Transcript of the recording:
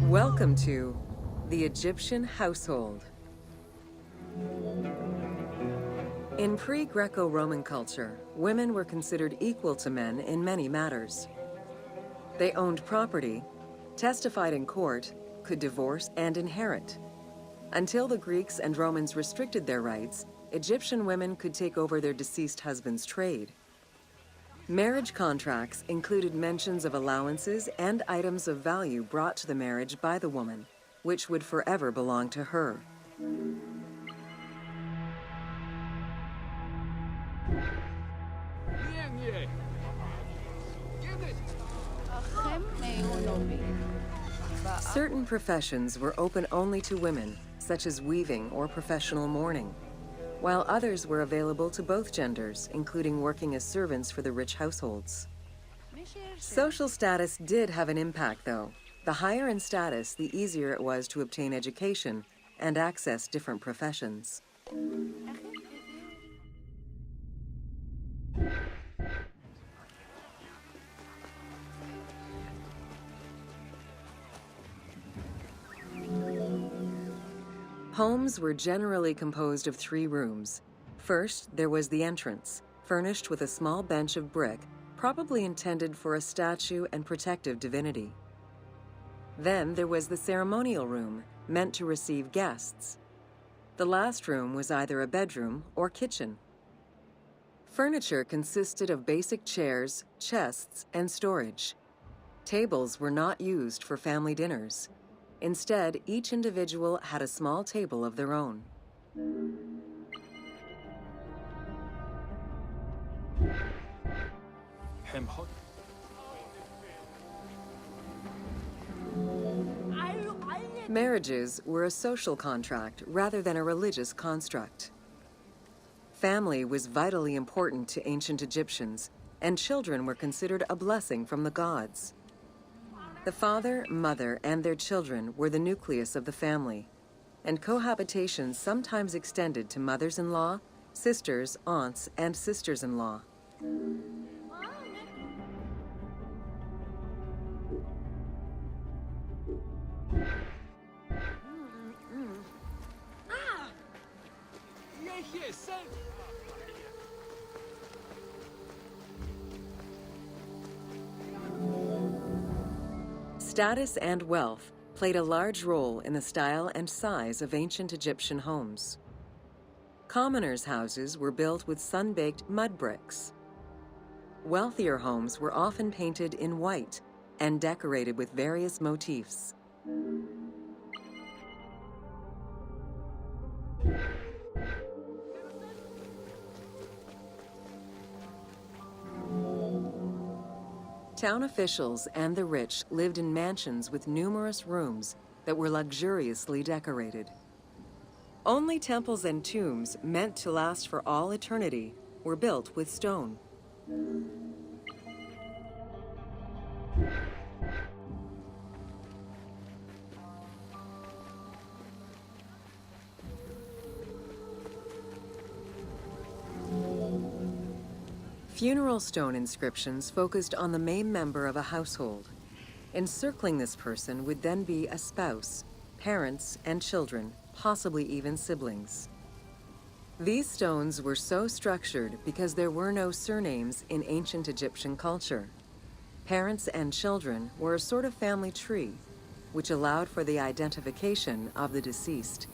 Welcome to the Egyptian household. In pre-Greco-Roman culture, women were considered equal to men in many matters. They owned property, testified in court, could divorce and inherit. Until the Greeks and Romans restricted their rights, Egyptian women could take over their deceased husband's trade. Marriage contracts included mentions of allowances and items of value brought to the marriage by the woman, which would forever belong to her. Certain professions were open only to women, such as weaving or professional mourning, while others were available to both genders, including working as servants for the rich households. Social status did have an impact, though. The higher in status, the easier it was to obtain education and access different professions. Homes were generally composed of 3 rooms. First, there was the entrance, furnished with a small bench of brick, probably intended for a statue and protective divinity. Then there was the ceremonial room, meant to receive guests. The last room was either a bedroom or kitchen. Furniture consisted of basic chairs, chests, and storage. Tables were not used for family dinners. Instead, each individual had a small table of their own. Marriages were a social contract rather than a religious construct. Family was vitally important to ancient Egyptians, and children were considered a blessing from the gods. The father, mother, and their children were the nucleus of the family, and cohabitation sometimes extended to mothers-in-law, sisters, aunts, and sisters-in-law. Status and wealth played a large role in the style and size of ancient Egyptian homes. Commoners' houses were built with sun-baked mud bricks. Wealthier homes were often painted in white and decorated with various motifs. Town officials and the rich lived in mansions with numerous rooms that were luxuriously decorated. Only temples and tombs meant to last for all eternity were built with stone. Funeral stone inscriptions focused on the main member of a household. Encircling this person would then be a spouse, parents, and children, possibly even siblings. These stones were so structured because there were no surnames in ancient Egyptian culture. Parents and children were a sort of family tree, which allowed for the identification of the deceased.